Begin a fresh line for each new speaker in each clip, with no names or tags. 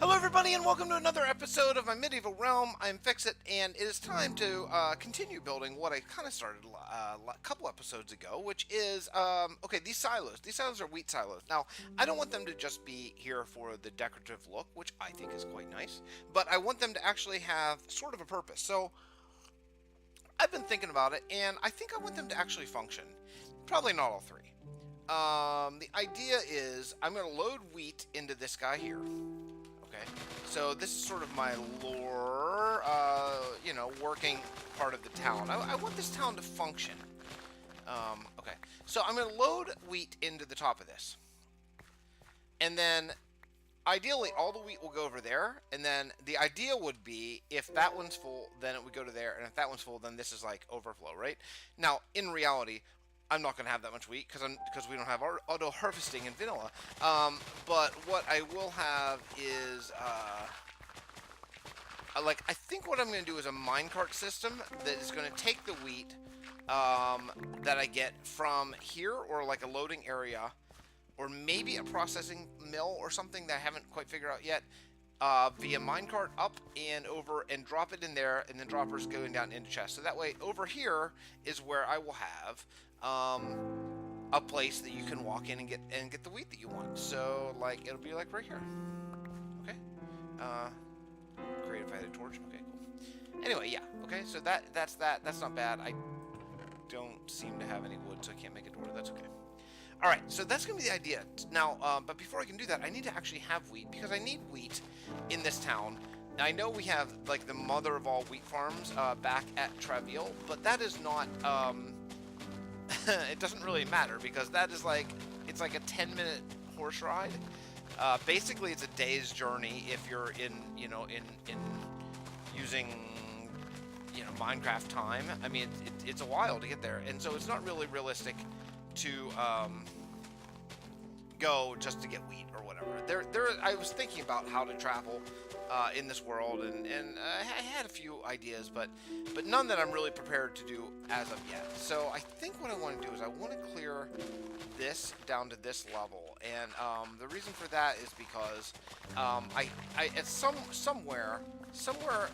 Hello everybody and welcome to another episode of my medieval realm. I'm Fixxitt and it is time to continue building what I kind of started a couple episodes ago, which is, okay, these silos. These silos are wheat silos. Now, I don't want them to just be here for the decorative look, which I think is quite nice, but I want them to actually have sort of a purpose. So, I've been thinking about it and I think I want them to actually function. Probably not all three. The idea is I'm going to load wheat into this guy here. Okay, so this is sort of my lore, working part of the town. I want this town to function. Okay, so I'm going to load wheat into the top of this. And then, ideally, all the wheat will go over there. And then the idea would be, if that one's full, then it would go to there. And if that one's full, then this is like overflow, right? Now, in reality, I'm not going to have that much wheat because we don't have auto harvesting in vanilla. But what I will have is I think what I'm going to do is a minecart system that is going to take the wheat that I get from here, or like a loading area, or maybe a processing mill or something that I haven't quite figured out yet. Via minecart up and over and drop it in there, and then droppers going down into chests. So that way, over here is where I will have a place that you can walk in and get the wheat that you want. So like it'll be like right here. Okay. Create if I had a torch. Okay, cool. Anyway, yeah. Okay, so that's that. That's not bad. I don't seem to have any wood, so I can't make a door. That's okay. Alright, so that's going to be the idea. Now, but before I can do that, I need to actually have wheat, because I need wheat in this town. Now, I know we have, like, the mother of all wheat farms back at Travail, but that is not, it doesn't really matter, because that is, like, it's like a 10-minute horse ride. Basically, it's a day's journey if you're in using Minecraft time. I mean, it's a while to get there, and so it's not really realistic to go just to get wheat or whatever. I was thinking about how to travel in this world, and I had a few ideas, but none that I'm really prepared to do as of yet. So I think what I want to do is I want to clear this down to this level, and the reason for that is because I at somewhere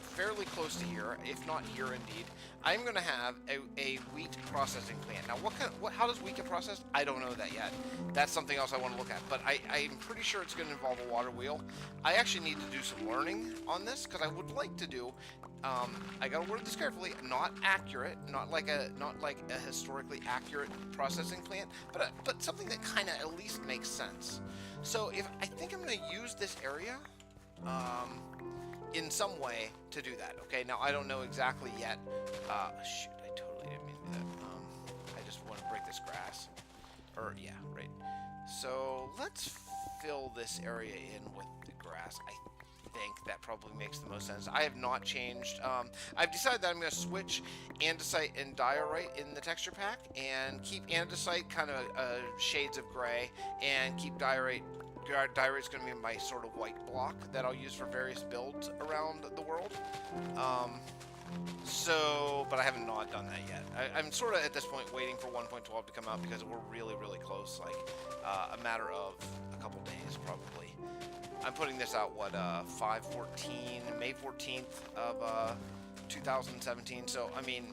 fairly close to here, if not here indeed, I'm going to have a wheat processing plant. Now, how does wheat get processed? I don't know that yet. That's something else I want to look at, but I'm pretty sure it's going to involve a water wheel. I actually need to do some learning on this, because I would like to do, I got to word this carefully, not accurate, not like a historically accurate processing plant, but something that kind of at least makes sense. So I think I'm going to use this area, in some way to do that. Okay, now I don't know exactly yet. Shoot, I totally didn't mean to do that. I just want to break this grass. Yeah, right. So let's fill this area in with the grass. I think that probably makes the most sense. I have not changed. I've decided that I'm going to switch andesite and diorite in the texture pack, and keep andesite kind of shades of gray, and keep diorite. Diorite's going to be my sort of white block that I'll use for various builds around the world. But I haven't not done that yet. I'm sort of at this point waiting for 1.12 to come out, because we're really, really close. Like a matter of a couple days, probably. I'm putting this out, what, 5/14, May 14th of 2017. So, I mean,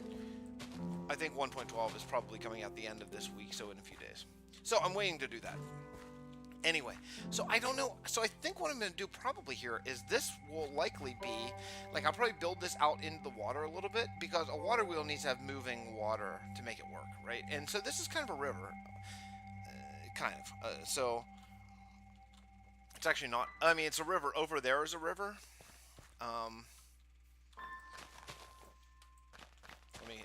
I think 1.12 is probably coming out the end of this week, so in a few days. So I'm waiting to do that. Anyway, so I don't know. So I think what I'm going to do probably here is this will likely be, like, I'll probably build this out into the water a little bit, because a water wheel needs to have moving water to make it work, right? And so this is kind of a river, so it's actually not. I mean, it's a river. Over there is a river.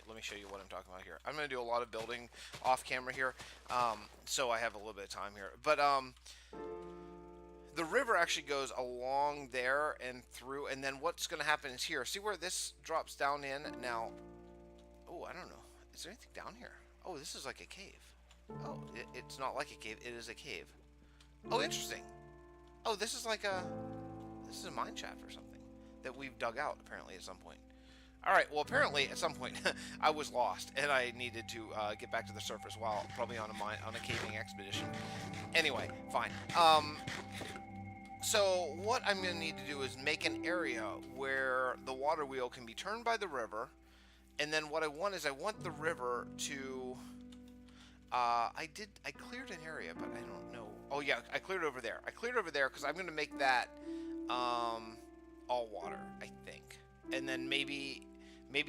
Let me show you what I'm talking about here. I'm going to do a lot of building off camera here, so I have a little bit of time here. But the river actually goes along there and through, and then what's going to happen is here. See where this drops down in? Now, oh, I don't know. Is there anything down here? Oh, this is like a cave. Oh, it's not like a cave. It is a cave. Oh, interesting. Oh, this is a mine shaft or something that we've dug out, apparently, at some point. Alright, well, apparently, at some point, I was lost, and I needed to get back to the surface while probably on a caving expedition. Anyway, fine. So what I'm going to need to do is make an area where the water wheel can be turned by the river. And then what I want is I want the river to... I cleared an area, but I don't know. Oh yeah, I cleared over there. I cleared over there because I'm going to make that all water, I think. And then maybe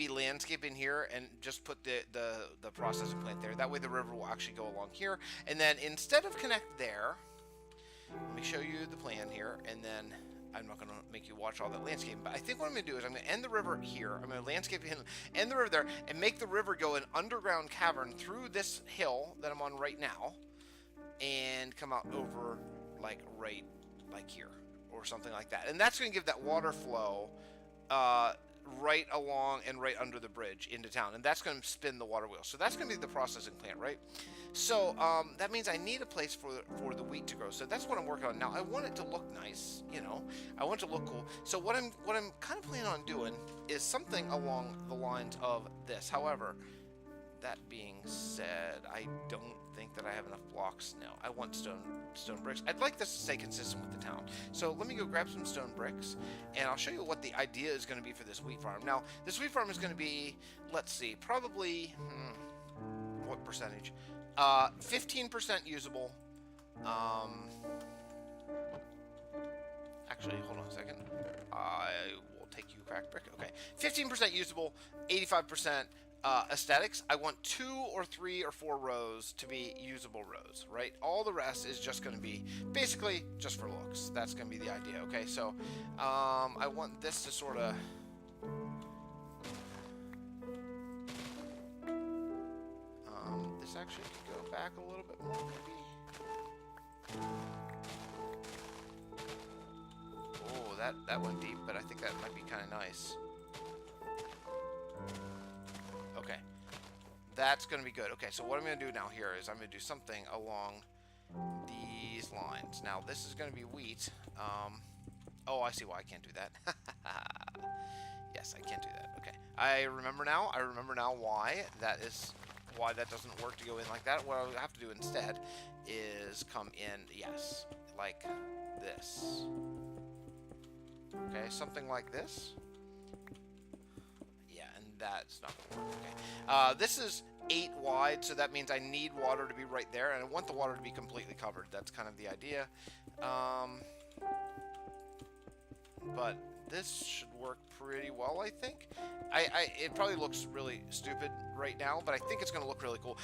landscape in here and just put the processing plant there. That way the river will actually go along here. And then instead of connect there, let me show you the plan here, and then I'm not going to make you watch all that landscaping, but I think what I'm going to do is I'm going to end the river here. I'm going to landscape and end the river there, and make the river go an underground cavern through this hill that I'm on right now, and come out over like right like here or something like that. And that's going to give that water flow right along and right under the bridge into town, and that's going to spin the water wheel. So that's going to be the processing plant, right? So that means I need a place for the wheat to grow. So that's what I'm working on now. I want it to look nice, you know. I want it to look cool. So what I'm kind of planning on doing is something along the lines of this. However, that being said, I don't think that I have enough blocks now. I want stone bricks. I'd like this to stay consistent with the town. So let me go grab some stone bricks, and I'll show you what the idea is going to be for this wheat farm. Now, this wheat farm is going to be, let's see, probably, what percentage? 15% usable. Actually, hold on a second. I will take you crack brick. Okay, 15% usable, 85%. Aesthetics, I want 2 or 3 or 4 rows to be usable rows, right? All the rest is just going to be basically just for looks. That's going to be the idea, okay? So I want this to sort of... this actually could go back a little bit more, maybe. Oh, that went deep, but I think that might be kind of nice. Okay, that's going to be good. Okay, so what I'm going to do now here is I'm going to do something along these lines. Now, this is going to be wheat. Oh, I see why I can't do that. Yes, I can't do that. Okay, I remember now. I remember now why that doesn't work to go in like that. What I have to do instead is come in, yes, like this. Okay, something like this. That's not going to work. Okay. This is 8 wide, so that means I need water to be right there, and I want the water to be completely covered. That's kind of the idea. But this should work pretty well, I think. It probably looks really stupid right now, but I think it's going to look really cool.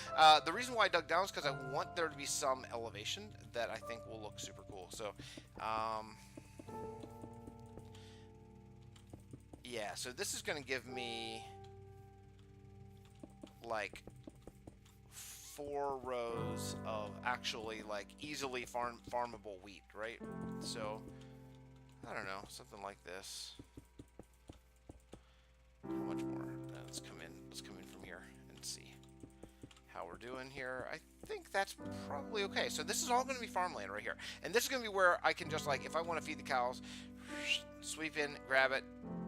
The reason why I dug down is because I want there to be some elevation that I think will look super cool. So, yeah, so this is going to give me like 4 rows of actually like easily farmable wheat, right? So I don't know, something like this. How much more? Let's come in from here and see how we're doing here. I think that's probably okay. So this is all going to be farmland right here, and this is going to be where I can just, like, if I want to feed the cows, sweep in, grab it,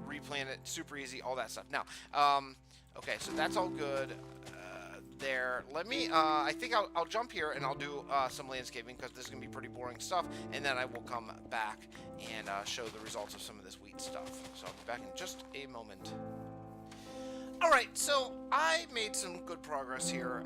replant it, super easy, all that stuff. Now, okay, so that's all good there. Let me, I think I'll jump here and I'll do some landscaping because this is going to be pretty boring stuff, and then I will come back and show the results of some of this wheat stuff. So I'll be back in just a moment. Alright, so I made some good progress here.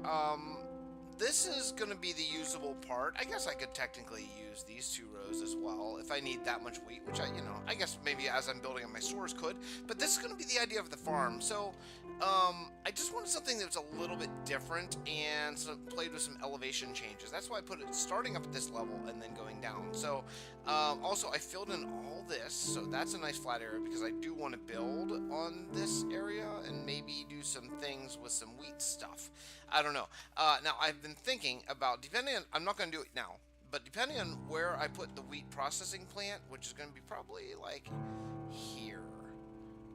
This is going to be the usable part. I guess I could technically use these 2 rows as well if I need that much wheat, which I guess maybe as I'm building up my stores could. But this is going to be the idea of the farm. So I just wanted something that was a little bit different and played with some elevation changes. That's why I put it starting up at this level and then going down. So also I filled in all this, so that's a nice flat area because I do want to build on this area and maybe do some things with some wheat stuff. I don't know. Now, I've been thinking about, depending on, I'm not going to do it now, but depending on where I put the wheat processing plant, which is going to be probably like here,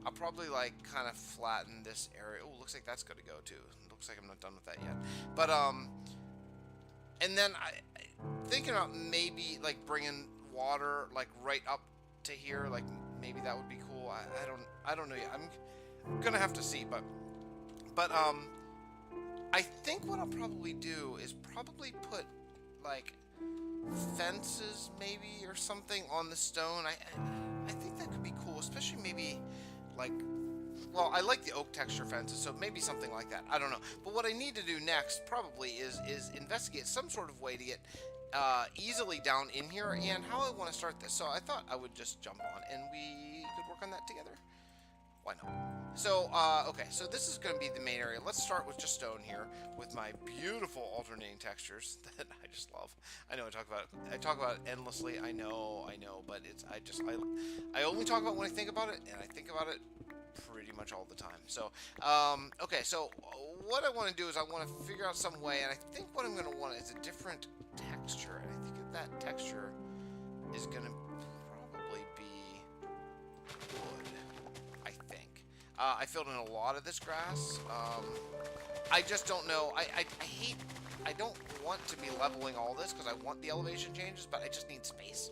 I'll probably like kind of flatten this area. Oh, looks like that's going to go too. Looks like I'm not done with that yet. But, and then thinking about maybe like bringing water like right up to here, like maybe that would be cool. I don't know yet. I'm going to have to see, but I think what I'll probably do is probably put like fences maybe or something on the stone. I think that could be cool, especially maybe like, well, I like the oak texture fences, so maybe something like that. I don't know. But what I need to do next probably is investigate some sort of way to get easily down in here and how I want to start this. So I thought I would just jump on and we could work on that together. Why not? So, okay, so this is going to be the main area. Let's start with just stone here with my beautiful alternating textures that I just love. I know I talk about it endlessly. I know, but I only talk about when I think about it, and I think about it pretty much all the time. So, okay, so what I want to do is I want to figure out some way, and I think what I'm going to want is a different texture, and I think that texture is going to probably be wood. I filled in a lot of this grass. I just don't know. I don't want to be leveling all this because I want the elevation changes, but I just need space.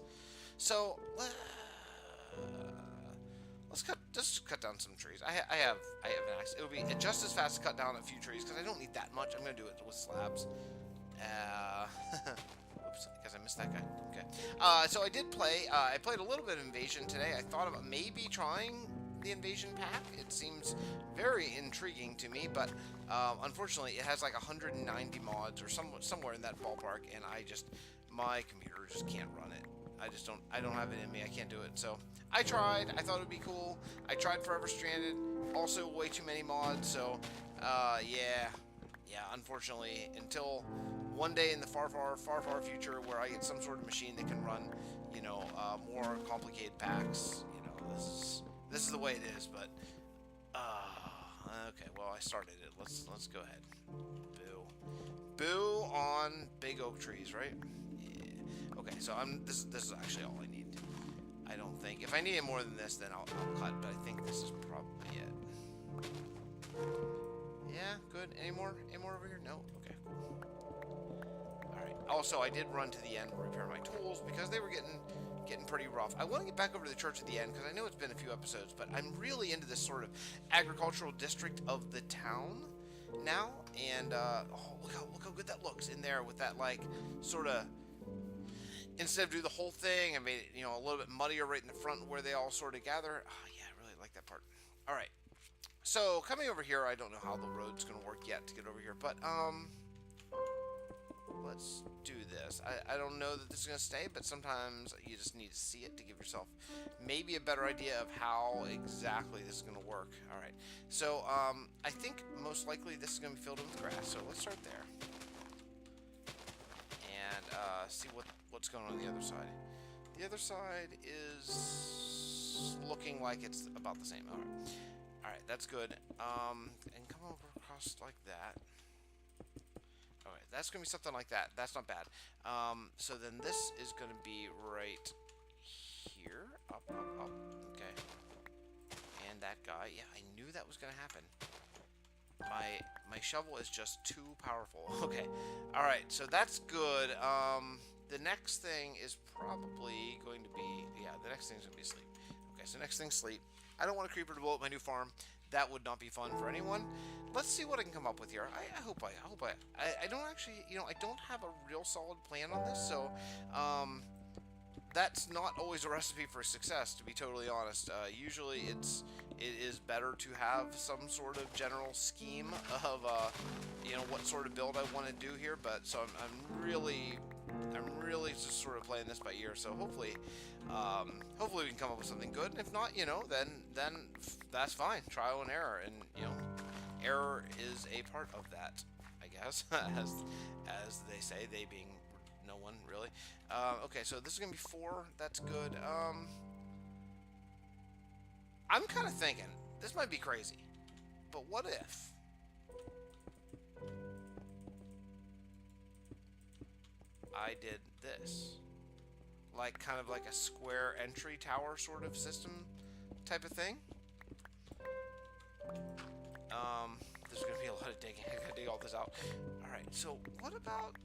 So let's just cut down some trees. I have an axe. It'll be just as fast to cut down a few trees because I don't need that much. I'm gonna do it with slabs. Oops, because I missed that guy. Okay. So I did play. I played a little bit of Invasion today. I thought about maybe trying the Invasion pack. It seems very intriguing to me, but unfortunately it has like 190 mods or somewhere in that ballpark, and my computer just can't run it. I don't have it in me. I can't do it. So I tried. I thought it would be cool. I tried Forever Stranded. Also way too many mods. So yeah, unfortunately, until one day in the far future where I get some sort of machine that can run, you know, more complicated packs, you know, this is the way it is. But okay, well, I started it. Let's go ahead. Boo on big oak trees, right? Yeah. Okay, so this is actually all I need. I don't think if I need more than this, then I'll cut. But I think this is probably it. Yeah, good. Any more over here? No. Okay, cool. All right. Also, I did run to the end and repair my tools because they were getting pretty rough. I want to get back over to the church at the end because I know it's been a few episodes, but I'm really into this sort of agricultural district of the town now. And oh, look how good that looks in there with that, like, sort of, instead of do the whole thing, I made it, you know, a little bit muddier right in the front where they all sort of gather. Oh yeah, I really like that part. All right. So coming over here, I don't know how the road's gonna work yet to get over here, but let's do this. I don't know that this is gonna stay, but sometimes you just need to see it to give yourself maybe a better idea of how exactly this is gonna work. All right. So I think most likely this is gonna be filled in with grass. So let's start there and see what's going on the other side. The other side is looking like it's about the same. All right. Alright, that's good. And come over across like that. Alright, that's going to be something like that. That's not bad. So then this is going to be right here. Up. Okay. And that guy. Yeah, I knew that was going to happen. My shovel is just too powerful. Okay. Alright, so that's good. The next thing is probably going to be... Yeah, the next thing is going to be sleep. Okay, so next thing, sleep. I don't want a creeper to blow up my new farm. That would not be fun for anyone. Let's see what I can come up with here. I hope I don't actually, you know, I don't have a real solid plan on this, so that's not always a recipe for success, to be totally honest. Usually it is better to have some sort of general scheme of you know, what sort of build I want to do here, but so I'm really just sort of playing this by ear. So hopefully we can come up with something good. And if not, you know, then that's fine. Trial and error, and you know, error is a part of that, I guess, as they say. They being no one really. Okay, so this is gonna be 4. That's good. I'm kind of thinking this might be crazy, but what if? I did this, like kind of like a square entry tower sort of system type of thing. There's gonna be a lot of digging. I gotta dig all this out. All right, so what about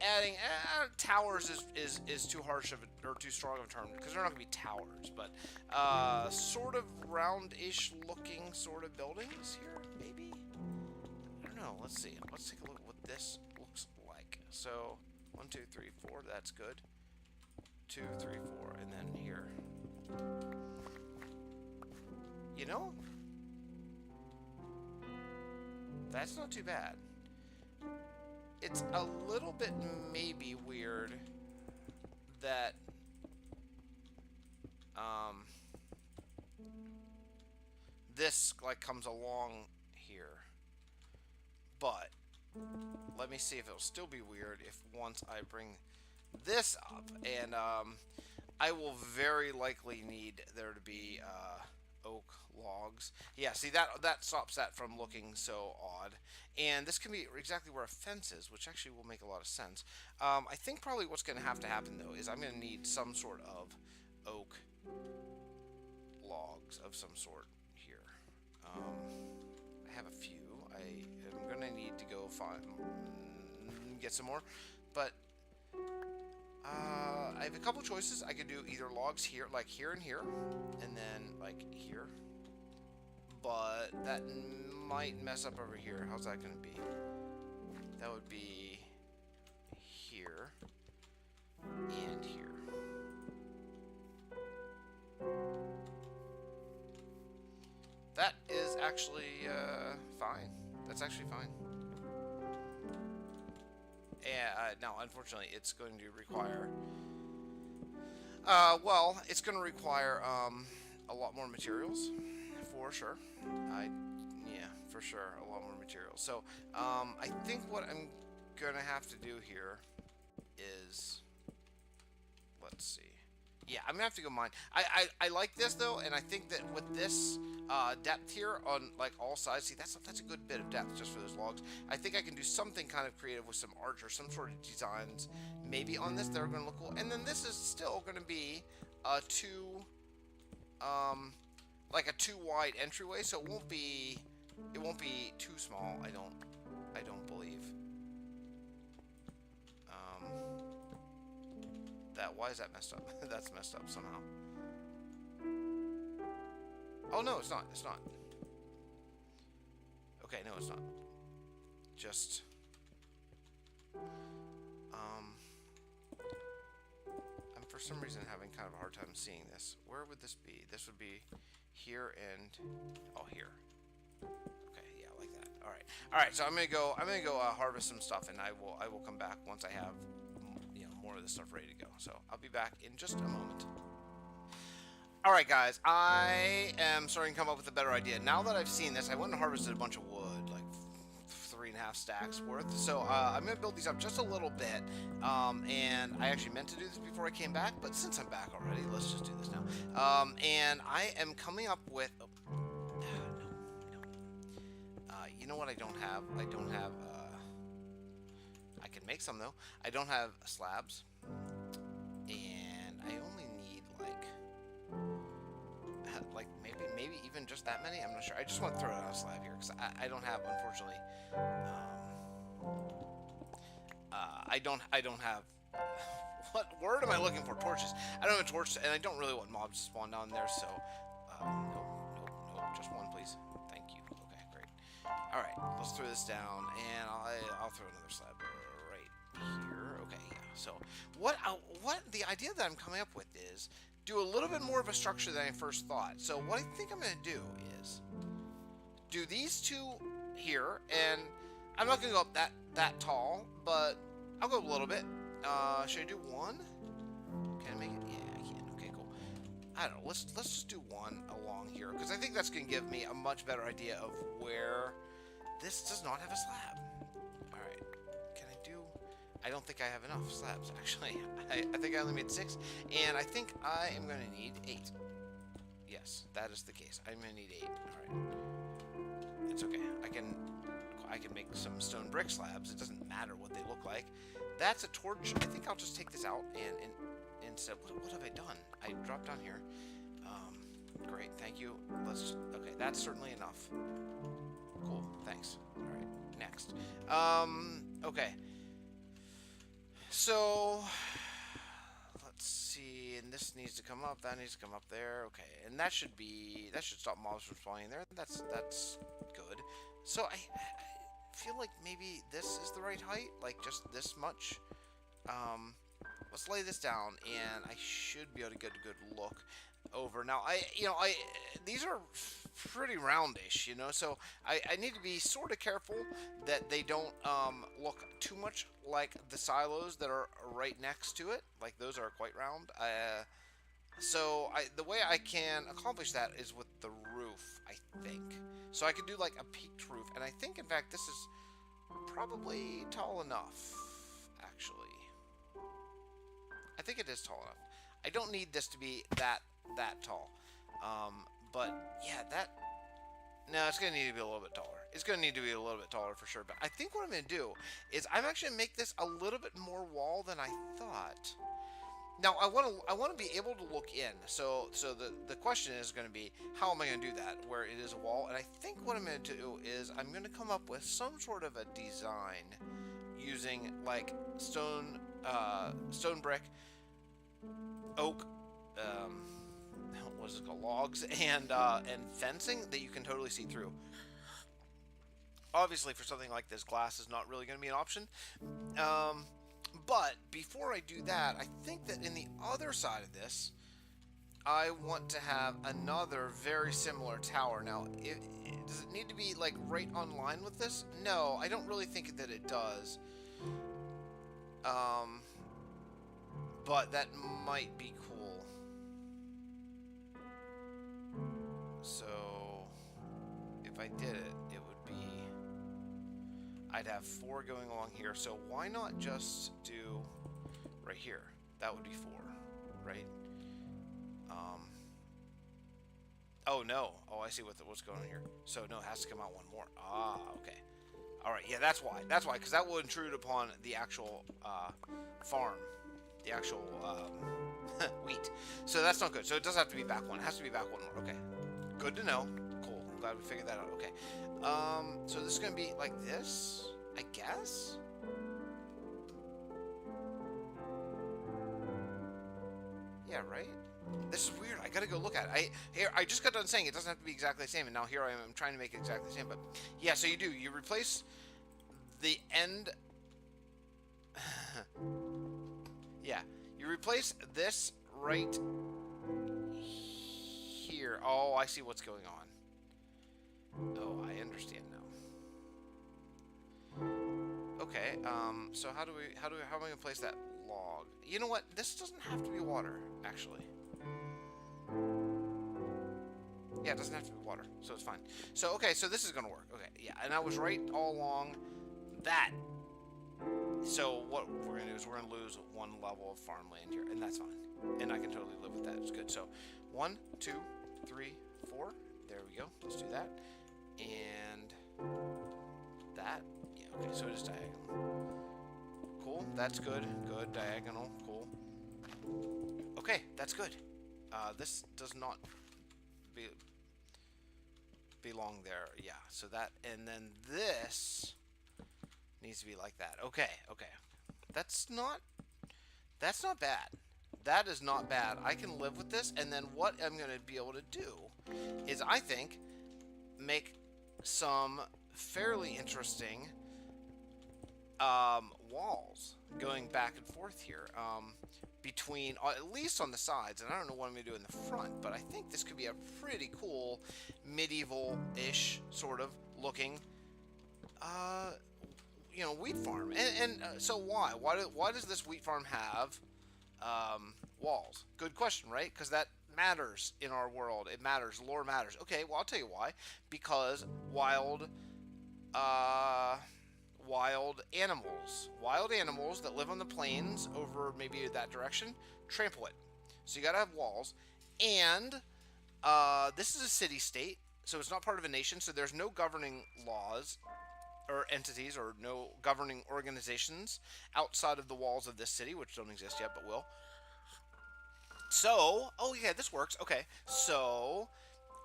adding towers? Is too harsh of a, or too strong of a term, because they're not gonna be towers, but sort of roundish looking sort of buildings here, maybe. I don't know. Let's see. Let's take a look at what this looks like. So 1, 2, 3, 4. That's good. 2, 3, 4, and then here. You know, that's not too bad. It's a little bit maybe weird that this like comes along here, but let me see if it'll still be weird if once I bring this up, and I will very likely need there to be oak logs. Yeah, see that stops that from looking so odd. And this can be exactly where a fence is, which actually will make a lot of sense. I think probably what's going to have to happen though is I'm going to need some sort of oak logs of some sort here. I have a few. I am going to need to go get some more, but I have a couple choices. I could do either logs here, like here and here, and then like here. But that might mess up over here. How's that going to be? That would be here and here. That is actually fine. That's actually fine. And now, unfortunately, it's going to require. Well, it's going to require a lot more materials, for sure. Yeah, for sure, a lot more materials. So, I think what I'm going to have to do here is, let's see. Yeah, I'm gonna have to go mine. I like this though, and I think that with this depth here on like all sides, see that's a good bit of depth just for those logs. I think I can do something kind of creative with some arch or some sort of designs maybe on this that are gonna look cool. And then this is still gonna be a like a 2 wide entryway, so it won't be too small. I don't believe. Why is that messed up? That's messed up somehow. Oh no, it's not. It's not. Okay, no, it's not. Just I'm for some reason having kind of a hard time seeing this. Where would this be? This would be here and here. Okay, yeah, like that. All right. All right, so I'm going to go harvest some stuff, and I will come back once I have more of this stuff ready to go. So I'll be back in just a moment. Alright guys, I am starting to come up with a better idea. Now that I've seen this, I went and harvested a bunch of wood, like 3.5 stacks worth. So I'm going to build these up just a little bit. And I actually meant to do this before I came back, but since I'm back already, let's just do this now. And I am coming up with... you know what I don't have? I don't have... I can make some though. I don't have slabs, and I only need like maybe even just that many. I'm not sure. I just want to throw it on a slab here because I don't have, unfortunately. I don't have. What word am I looking for? Torches. I don't have a torch, and I don't really want mobs to spawn down there. So nope, just one, please. Thank you. Okay, great. All right, let's throw this down, and I'll throw another slab right here. Okay, yeah. So what the idea that I'm coming up with is do a little bit more of a structure than I first thought. So what I think I'm going to do is do these two here, and I'm not going to go up that tall, but I'll go a little bit. Should I do one? Can I make it? Yeah, I can. Okay, cool. I don't know. Let's just do one along here, because I think that's going to give me a much better idea of where this does not have a slab. All right. Can I do... I don't think I have enough slabs, actually. I think I only made 6, and I think I am going to need 8. Yes, that is the case. I'm going to need 8. All right. It's okay. I can make some stone brick slabs. It doesn't matter what they look like. That's a torch. I think I'll just take this out and instead... What have I done? I dropped down here. Great, thank you. Okay, that's certainly enough. Cool, thanks. All right, next. Okay. So, let's see, and this needs to come up, that needs to come up there, okay, and that should stop mobs from spawning there. That's good. So I feel like maybe this is the right height, like just this much. Let's lay this down, and I should be able to get a good look over. Now, these are pretty roundish, so I need to be sort of careful that they don't look too much like the silos that are right next to it. Like, those are quite round. So the way I can accomplish that is with the roof, I think. So I could do like a peaked roof, and I think, in fact, this is probably tall enough, actually. I think it is tall enough. I don't need this to be that tall. But yeah, no, it's going to need to be a little bit taller. It's going to need to be a little bit taller for sure. But I think what I'm going to do is I'm actually going to make this a little bit more wall than I thought. Now, I want to be able to look in. So the question is going to be, how am I going to do that where it is a wall? And I think what I'm going to do is I'm going to come up with some sort of a design using like stone brick, oak, what is it called, logs, and fencing that you can totally see through. Obviously, for something like this, glass is not really going to be an option. But before I do that, I think that in the other side of this, I want to have another very similar tower. Now, does it need to be like right on line with this? No, I don't really think that it does. But that might be cool. So, if I did it, it would be... I'd have 4 going along here. So why not just do right here? That would be 4, right? Oh, no. Oh, I see what's going on here. So, no, it has to come out one more. Ah, okay. All right, yeah, that's why. That's why, because that will intrude upon the actual farm, the actual wheat. So that's not good. So it does have to be back one. It has to be back one more. Okay, good to know. Cool. I'm glad we figured that out. Okay. So this is gonna be like this, I guess. Yeah, right. This is weird. I gotta go look at it. I just got done saying it doesn't have to be exactly the same, and now here I am trying to make it exactly the same. But yeah, so you do. You replace the end. Yeah, you replace this right here. Oh, I see what's going on. Oh, I understand now. Okay. So how am I gonna place that log? You know what? This doesn't have to be water, actually. Yeah, it doesn't have to be water, so it's fine. So, okay, so this is going to work. Okay, yeah, and I was right all along that. So what we're going to do is we're going to lose 1 level of farmland here, and that's fine. And I can totally live with that. It's good. So 1, 2, 3, 4. There we go. Let's do that. And that. Yeah, okay, so it is diagonal. Cool, that's good. Good, diagonal, cool. Okay, that's good. This does not belong there. Yeah, so that, and then this needs to be like that. Okay, okay. That's not bad. That is not bad. I can live with this, and then what I'm going to be able to do is, I think, make some fairly interesting walls going back and forth here, between, at least on the sides, and I don't know what I'm going to do in the front, but I think this could be a pretty cool medieval-ish sort of looking, wheat farm. And so why does this wheat farm have walls? Good question, right? Because that matters in our world. It matters. Lore matters. Okay, well, I'll tell you why. Because wild animals that live on the plains over maybe that direction trample it. So you gotta have walls. And this is a city-state, so it's not part of a nation, so there's no governing laws or entities or no governing organizations outside of the walls of this city, which don't exist yet but will. So, oh yeah, this works. Okay, so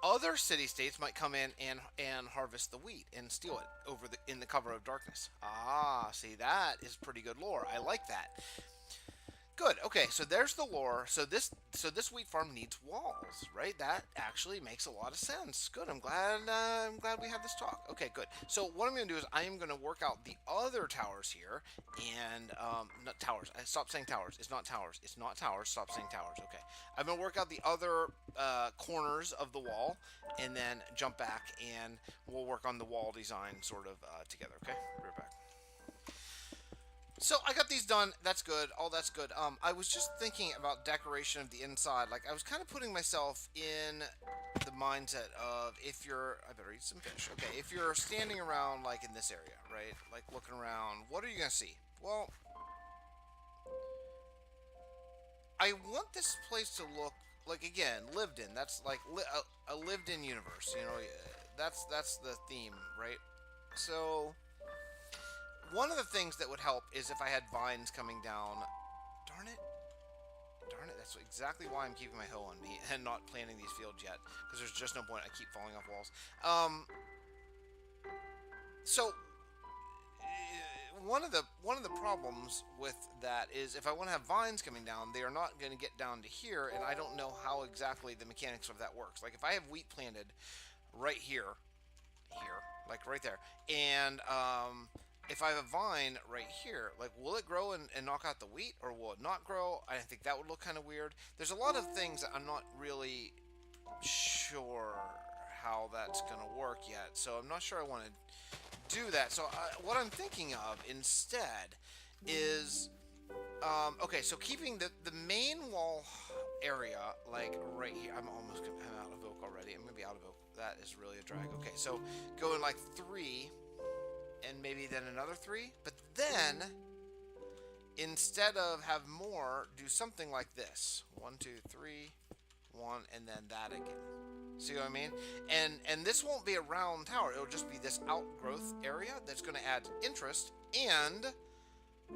other city-states might come in and harvest the wheat and steal it in the cover of darkness. Ah, see, that is pretty good lore. I like that. Good. Okay, so there's the lore. So this wheat farm needs walls, right? That actually makes a lot of sense. Good. I'm glad we had this talk. Okay, good. So what I'm going to do is I am going to work out the other towers here, and not towers. I stop saying towers. It's not towers. It's not towers. Stop saying towers. Okay. I'm going to work out the other corners of the wall, and then jump back, and we'll work on the wall design sort of together. Okay. We're back. So I got these done. That's good. All that's good. I was just thinking about decoration of the inside. Like I was kind of putting myself in the mindset of if you're, I better eat some fish. Okay, if you're standing around like in this area, right? Like looking around, what are you gonna see? Well, I want this place to look like, again, lived in. That's like a lived-in universe. You know, that's the theme, right? So one of the things that would help is if I had vines coming down. Darn it. Darn it. That's exactly why I'm keeping my hoe on me and not planting these fields yet. Because there's just no point. I keep falling off walls. So one of the problems with that is if I want to have vines coming down, they are not going to get down to here, and I don't know how exactly the mechanics of that works. Like if I have wheat planted right here, like right there, and if I have a vine right here, like, will it grow and knock out the wheat, or will it not grow? I think that would look kind of weird. There's a lot of things that I'm not really sure how that's going to work yet, so I'm not sure I want to do that. So what I'm thinking of instead is, okay, so keeping the main wall area, like right here. I'm out of oak already. I'm going to be out of oak. That is really a drag. Okay, so going like 3... and maybe then another 3, but then instead of have more, do something like this: 1, 2, 3, 1, and then that again. See what I mean? And this won't be a round tower. It'll just be this outgrowth area that's going to add interest, and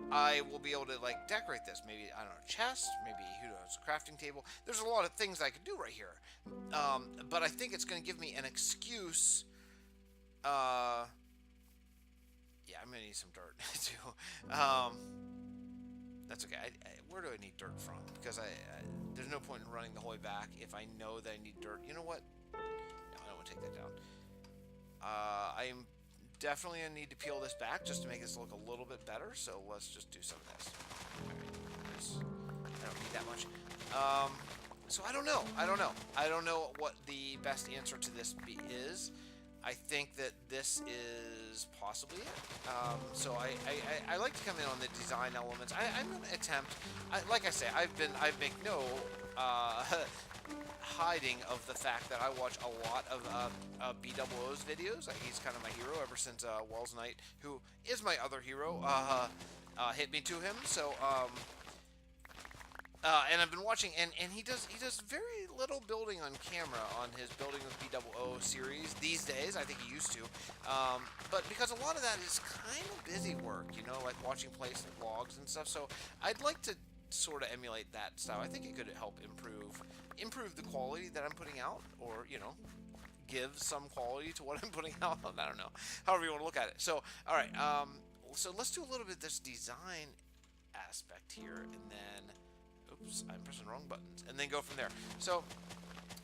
I will be able to like decorate this. Maybe, I don't know, chest, maybe, who knows, crafting table. There's a lot of things I could do right here, but I think it's going to give me an excuse. Yeah, I'm gonna need some dirt too. That's okay. Where do I need dirt from? Because there's no point in running the whole way back if I know that I need dirt. You know what? No, I don't want to take that down. I am definitely gonna need to peel this back just to make this look a little bit better. So let's just do some of this. Okay. I don't need that much. So I don't know. I don't know what the best answer to this is. I think that this is possibly it. So I like to come in on the design elements. I'm going to attempt. Like I say, I make no hiding of the fact that I watch a lot of BOO's videos. He's kind of my hero ever since Welknight, who is my other hero, hit me to him. So and I've been watching, and he does very little building on camera on his Building with BOO series these days. I think he used to, but because a lot of that is kind of busy work, you know, like watching plays and vlogs and stuff. So I'd like to sort of emulate that style. I think it could help improve the quality that I'm putting out, or you know, give some quality to what I'm putting out. I don't know, however you want to look at it. So all right, so let's do a little bit of this design aspect here, and then. Oops, I'm pressing the wrong buttons. And then go from there. So,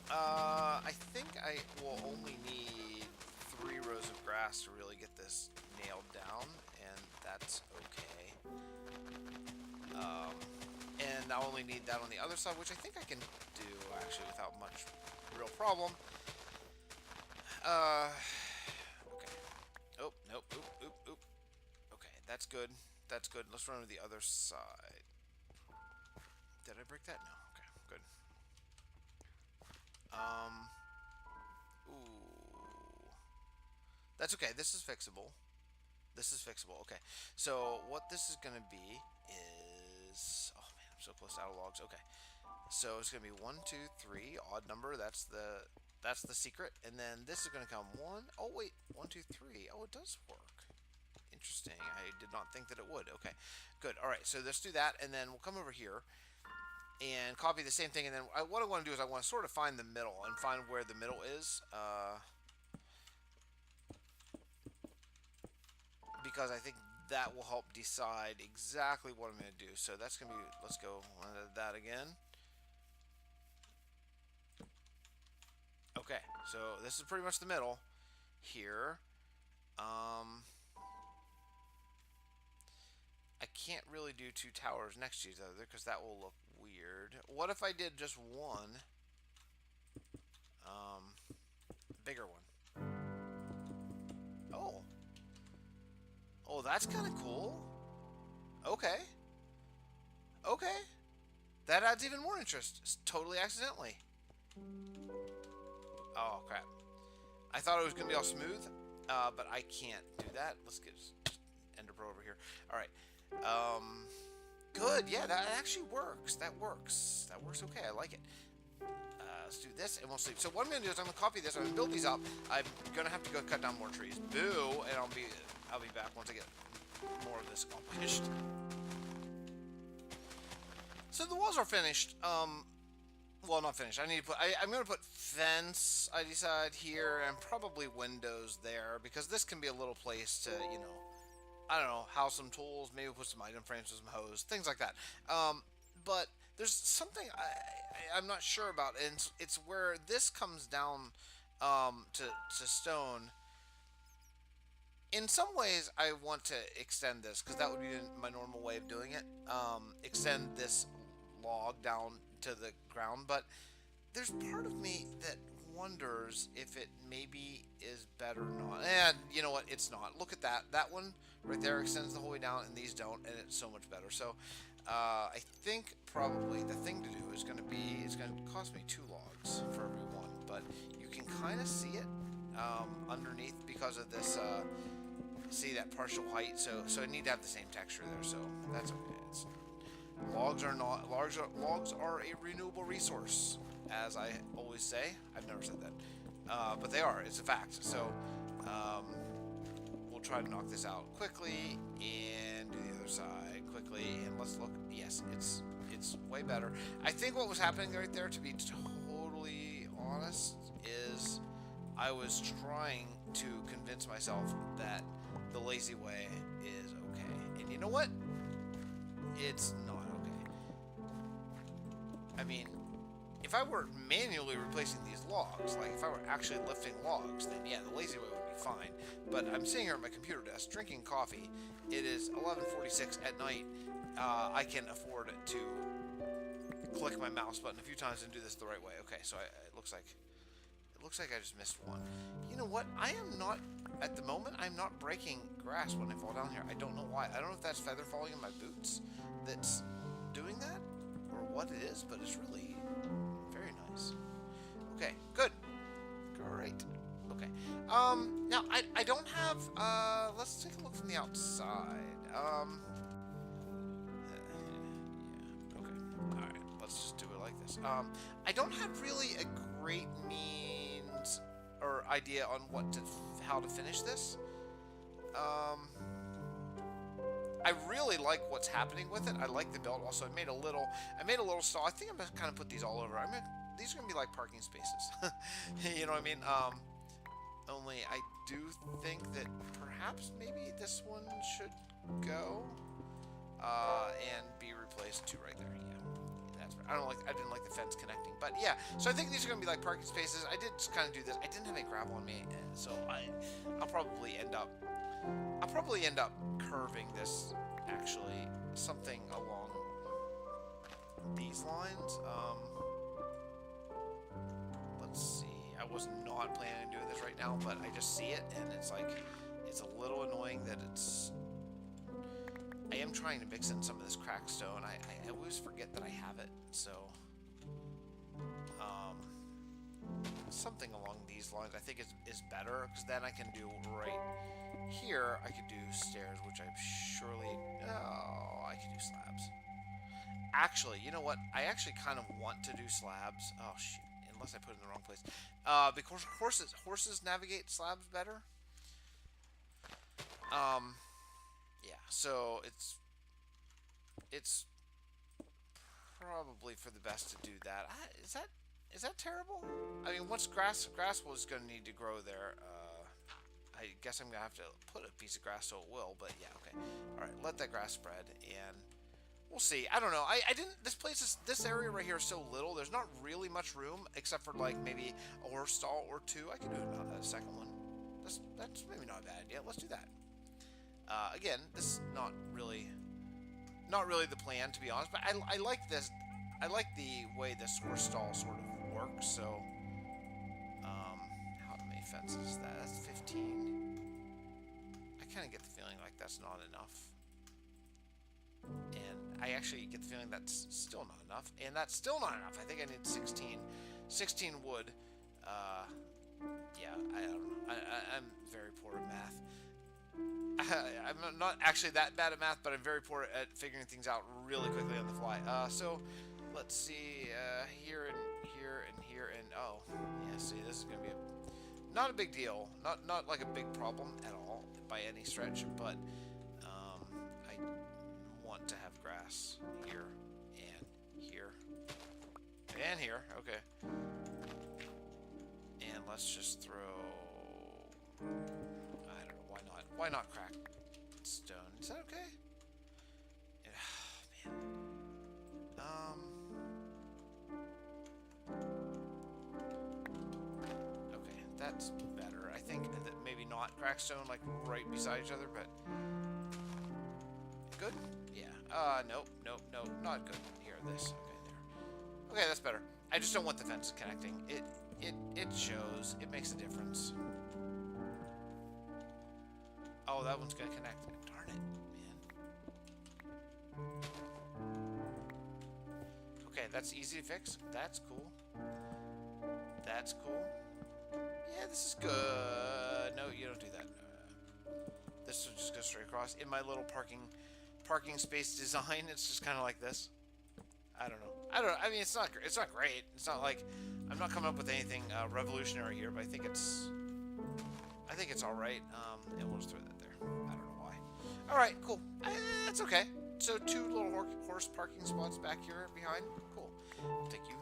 I think I will only need 3 rows of grass to really get this nailed down, and that's okay. And I only need that on the other side, which I think I can do, actually, without much real problem. Okay. Oh, nope, oop. Okay, that's good. That's good. Let's run to the other side. Did I break that? No. Okay, good. Ooh. That's okay. This is fixable. Okay. So what this is going to be is... Oh, man, I'm so close to out of logs. Okay. So it's going to be 1, 2, 3. Odd number. That's the secret. And then this is going to come 1. Oh, wait. 1, 2, 3. Oh, it does work. Interesting. I did not think that it would. Okay. Good. All right. So let's do that. And then we'll come over here and copy the same thing, and then what I want to do is I want to sort of find the middle and find where the middle is, because I think that will help decide exactly what I'm going to do. So that's going to be, let's go that again. Okay, so this is pretty much the middle here. I can't really do two towers next to each other because that will look weird. What if I did just one bigger one? Oh. Oh, that's kind of cool. Okay. Okay. That adds even more interest. It's totally accidentally. Oh, crap. I thought it was going to be all smooth, but I can't do that. Let's get Ender Pro over here. All right. Good. Yeah, that actually works. That works. That works okay. I like it. Let's do this, and we'll see. So what I'm going to do is I'm going to copy this. I'm going to build these up. I'm going to have to go cut down more trees. Boo! And I'll be back once I get more of this accomplished. So the walls are finished. Well, not finished. I need to put. I'm going to put fence. I decide here, and probably windows there because this can be a little place to, you know, I don't know, house some tools. Maybe put some item frames with some hose, things like that. But there's something I'm not sure about, and it's where this comes down to stone. In some ways, I want to extend this because that would be my normal way of doing it. Extend this log down to the ground, but there's part of me that wonders if it maybe is better not. And you know what? It's not. Look at that. That one right there extends the whole way down, and these don't, and it's so much better. So I think probably the thing to do is going to be, it's going to cost me 2 logs for every one, but you can kind of see it underneath because of this, see that partial height, so I need to have the same texture there, so that's okay. Logs are a renewable resource, as I always say. I've never said that, but they are. It's a fact. So we'll try to knock this out quickly and do the other side quickly. And let's look. Yes, it's way better. I think what was happening right there, to be totally honest, is I was trying to convince myself that the lazy way is okay. And you know what? It's not okay. I mean, if I were manually replacing these logs, like if I were actually lifting logs, then yeah, the lazy way would be fine. But I'm sitting here at my computer desk drinking coffee. It is 11:46 at night. I can afford to click my mouse button a few times and do this the right way. Okay, so it looks like I just missed one. You know what? I am not, at the moment, I'm not breaking grass when I fall down here. I don't know why. I don't know if that's feather falling in my boots that's doing that, or what it is, but it's really very nice. Okay, good. Great. Okay. Now, I don't have, let's take a look from the outside. Yeah, okay. Alright, let's just do it like this. I don't have really a great means or idea on how to finish this. I really like what's happening with it. I like the build. Also, I made a little stall. I think I'm gonna kind of put these all over. These are gonna be like parking spaces. You know what I mean? Only I do think that perhaps maybe this one should go and be replaced to right there. Yeah. I didn't like the fence connecting, but yeah. So I think these are gonna be like parking spaces. I did just kind of do this. I didn't have any gravel on me, so I'll probably end up curving this actually something along these lines. Let's see. I was not planning on doing this right now, but I just see it, and it's like it's a little annoying that it's. I am trying to mix in some of this cracked stone. I always forget that I have it, so something along these lines I think is better, because then I can do right here. I could do stairs, which I'm surely. Oh, I could do slabs. Actually, you know what? I actually kind of want to do slabs. Oh shoot! Unless I put it in the wrong place. Because horses navigate slabs better. Yeah, so it's probably for the best to do that. Is that terrible? I mean, once grass was going to need to grow there, I guess I'm gonna have to put a piece of grass so it will, but yeah, okay. All right, let that grass spread, and we'll see. I don't know. I didn't. This area right here is so little. There's not really much room except for like maybe a horse stall or two. I can do a second one. That's maybe not a bad idea. Let's do that. Again, this is not really the plan, to be honest. But I like this. I like the way this horse stall sort of works. So, how many fences is that? That's 15. I kind of get the feeling like that's not enough. And I actually get the feeling that's still not enough. And that's still not enough. I think I need 16 wood. Yeah, I don't know. I'm very poor at math. I'm not actually that bad at math, but I'm very poor at figuring things out really quickly on the fly. So let's see, here and here and here and oh, yeah. See, this is gonna be not a big deal, not like a big problem at all by any stretch, but I want to have grass here and here and here. Okay, and let's just throw. I don't know, why not? Why not crack stone? Is that okay? Yeah, man. Okay, that's better. I think that maybe not crack stone like right beside each other, but good? Yeah. Nope, not good. Here, this. Okay, there. Okay, that's better. I just don't want the fence connecting. It shows. It makes a difference. Oh, that one's gonna connect. Darn it, man. Okay, that's easy to fix. That's cool. That's cool. Yeah, this is good. No, you don't do that. This will just go straight across. In my little parking space design, it's just kind of like this. I don't know. I mean, it's not great. It's not like I'm not coming up with anything revolutionary here, but I think it's all right. And we'll just throw that there. I don't know why. All right, cool. That's okay. So 2 little horse parking spots back here behind. Cool. Thank you.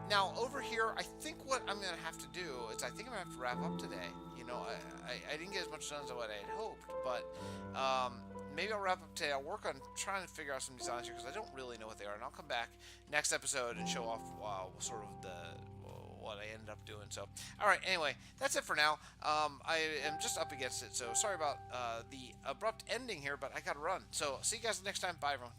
Now over here, I think what I'm gonna have to do is I'm gonna have to wrap up today. You know, I didn't get as much done as what I had hoped, but maybe I'll wrap up today. I'll work on trying to figure out some designs here because I don't really know what they are, and I'll come back next episode and show off sort of what I ended up doing. So, all right. Anyway, that's it for now. I am just up against it, so sorry about the abrupt ending here, but I gotta run. So, see you guys next time. Bye, everyone.